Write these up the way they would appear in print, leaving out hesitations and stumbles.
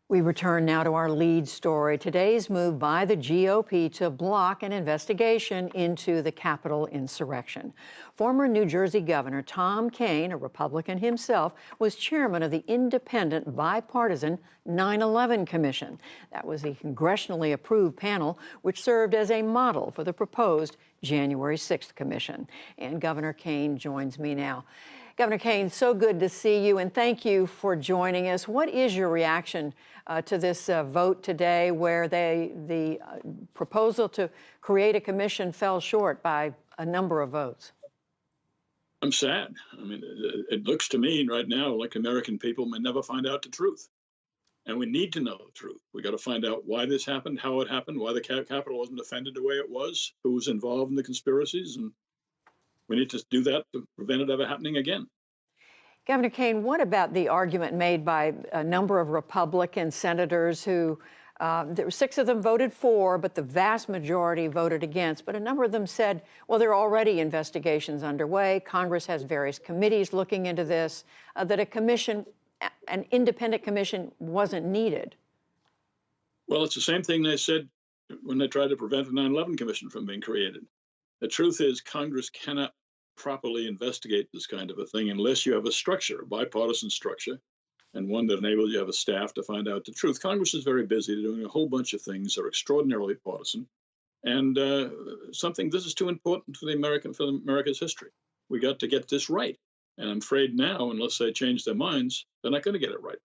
We return now to our lead story. Today's move by the GOP to block an investigation into the Capitol insurrection. Former New Jersey Governor Tom Kean, a Republican himself, was chairman of the independent bipartisan 9/11 Commission. That was a congressionally approved panel which served as a model for the proposed January 6th Commission. And Governor Kean joins me now. Governor Kean, so good to see you, and thank you for joining us. What is your reaction to this vote today where the proposal to create a commission fell short by a number of votes? I'm sad. I mean, it looks to me right now like American people may never find out the truth. And we need to know the truth. We got to find out why this happened, how it happened, why the Capitol wasn't defended the way it was, who was involved in the conspiracies, and we need to do that to prevent it ever happening again. Governor Kean, what about the argument made by a number of Republican senators who, there were 6 of them voted for, but the vast majority voted against. But a number of them said, well, there are already investigations underway. Congress has various committees looking into this, that a commission, an independent commission, wasn't needed. Well, it's the same thing they said when they tried to prevent the 9/11 Commission from being created. The truth is, Congress cannot properly investigate this kind of a thing unless you have a structure, a bipartisan structure, and one that enables you to have a staff to find out the truth. Congress is very busy doing a whole bunch of things that are extraordinarily partisan, and this is too important for America's history. We got to get this right, and I'm afraid now, unless they change their minds, they're not going to get it right.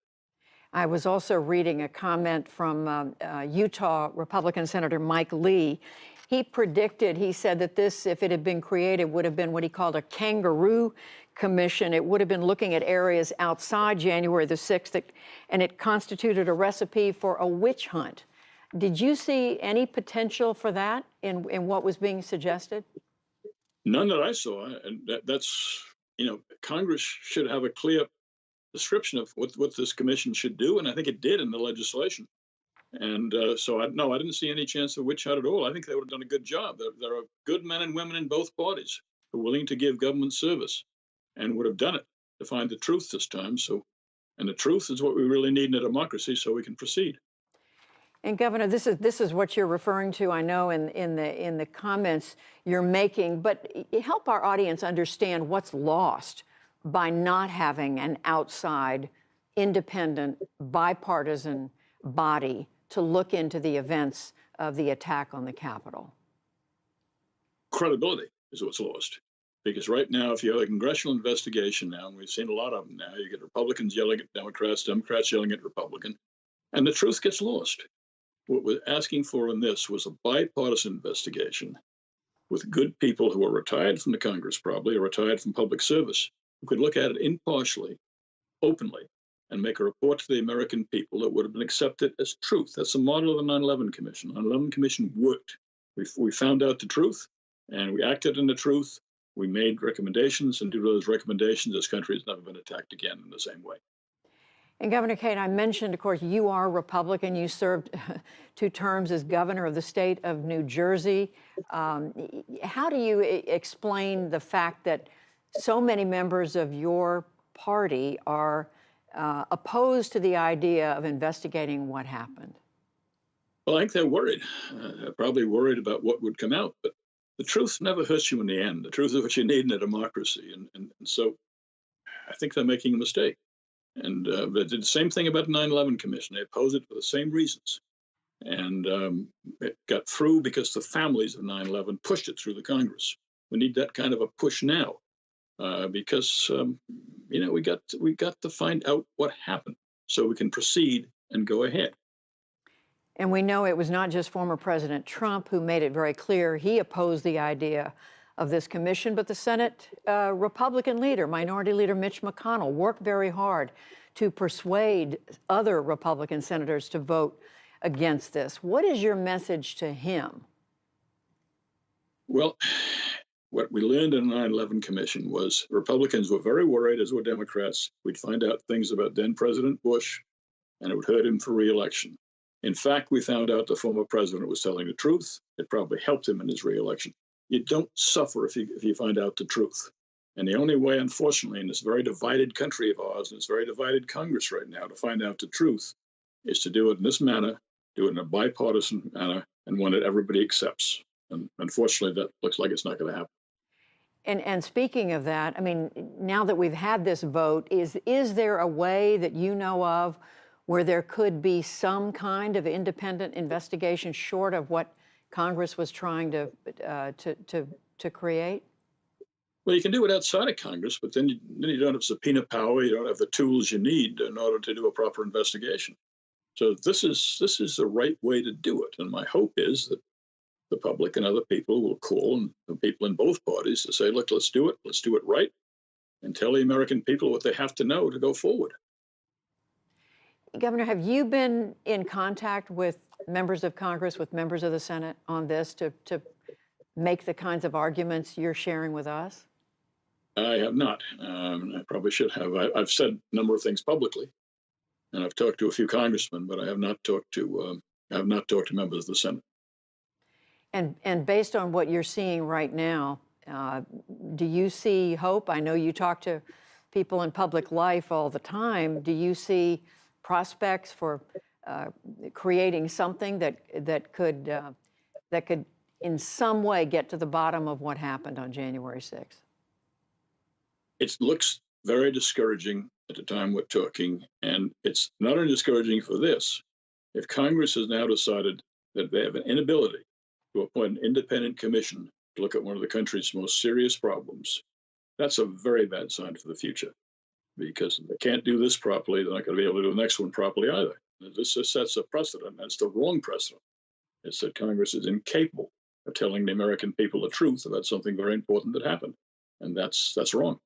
I was also reading a comment from Utah Republican Senator Mike Lee. He predicted, he said that this, if it had been created, would have been what he called a kangaroo commission. It would have been looking at areas outside January the 6th, and it constituted a recipe for a witch hunt. Did you see any potential for that in what was being suggested? None that I saw, and that's, Congress should have a clear description of what this commission should do, and I think it did in the legislation. And no, I didn't see any chance of witch hunt at all. I think they would have done a good job. There are good men and women in both parties who are willing to give government service and would have done it to find the truth this time. And the truth is what we really need in a democracy so we can proceed. And Governor, this is what you're referring to, I know, in the comments you're making, but help our audience understand what's lost by not having an outside, independent, bipartisan body to look into the events of the attack on the Capitol. Credibility is what's lost. Because right now, if you have a congressional investigation now, and we've seen a lot of them now, you get Republicans yelling at Democrats, Democrats yelling at Republicans, and the truth gets lost. What we're asking for in this was a bipartisan investigation with good people who are retired from the Congress, probably, or retired from public service, who could look at it impartially, openly, and make a report to the American people that would have been accepted as truth. That's the model of the 9/11 Commission. The 9/11 Commission worked. We found out the truth, and we acted on the truth. We made recommendations, and due to those recommendations, this country has never been attacked again in the same way. And Governor Kean, I mentioned, of course, you are Republican. You served 2 terms as governor of the state of New Jersey. How do you explain the fact that so many members of your party are opposed to the idea of investigating what happened? Well, I think they're worried. They're probably worried about what would come out, but the truth never hurts you in the end. The truth is what you need in a democracy. And so I think they're making a mistake. And they did the same thing about the 9/11 Commission. They opposed it for the same reasons. And it got through because the families of 9/11 pushed it through the Congress. We need that kind of a push now because, we got to find out what happened so we can proceed and go ahead. And we know it was not just former President Trump who made it very clear he opposed the idea of this commission, but the Senate Republican leader, Minority Leader Mitch McConnell, worked very hard to persuade other Republican senators to vote against this. What is your message to him? Well, what we learned in the 9/11 Commission was Republicans were very worried, as were Democrats. We'd find out things about then President Bush, and it would hurt him for re-election. In fact, we found out the former president was telling the truth. It probably helped him in his re-election. You don't suffer if you find out the truth. And the only way, unfortunately, in this very divided country of ours, in this very divided Congress right now, to find out the truth is to do it in this manner, do it in a bipartisan manner, and one that everybody accepts. And unfortunately, that looks like it's not going to happen. And speaking of that, I mean, now that we've had this vote, is there a way that you know of where there could be some kind of independent investigation short of what Congress was trying to create? Well, you can do it outside of Congress, but then you don't have subpoena power. You don't have the tools you need in order to do a proper investigation. So this is the right way to do it. And my hope is that the public and other people will call and the people in both parties to say, look, let's do it right, and tell the American people what they have to know to go forward. Governor, have you been in contact with members of Congress, with members of the Senate on this to make the kinds of arguments you're sharing with us? I have not. I probably should have. I've said a number of things publicly, and I've talked to a few congressmen, but I have not talked to members of the Senate. And based on what you're seeing right now, do you see hope? I know you talk to people in public life all the time. Do you see prospects for creating something that could in some way get to the bottom of what happened on January 6th? It looks very discouraging at the time we're talking, and it's not only discouraging for this. If Congress has now decided that they have an inability to appoint an independent commission to look at one of the country's most serious problems, that's a very bad sign for the future, because if they can't do this properly, they're not going to be able to do the next one properly either. This just sets a precedent. That's the wrong precedent. It's that Congress is incapable of telling the American people the truth about something very important that happened, and that's wrong.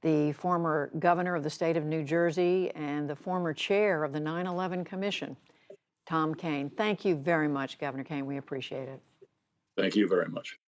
The former governor of the state of New Jersey and the former chair of the 9/11 Commission, Tom Kean. Thank you very much, Governor Kean. We appreciate it. Thank you very much.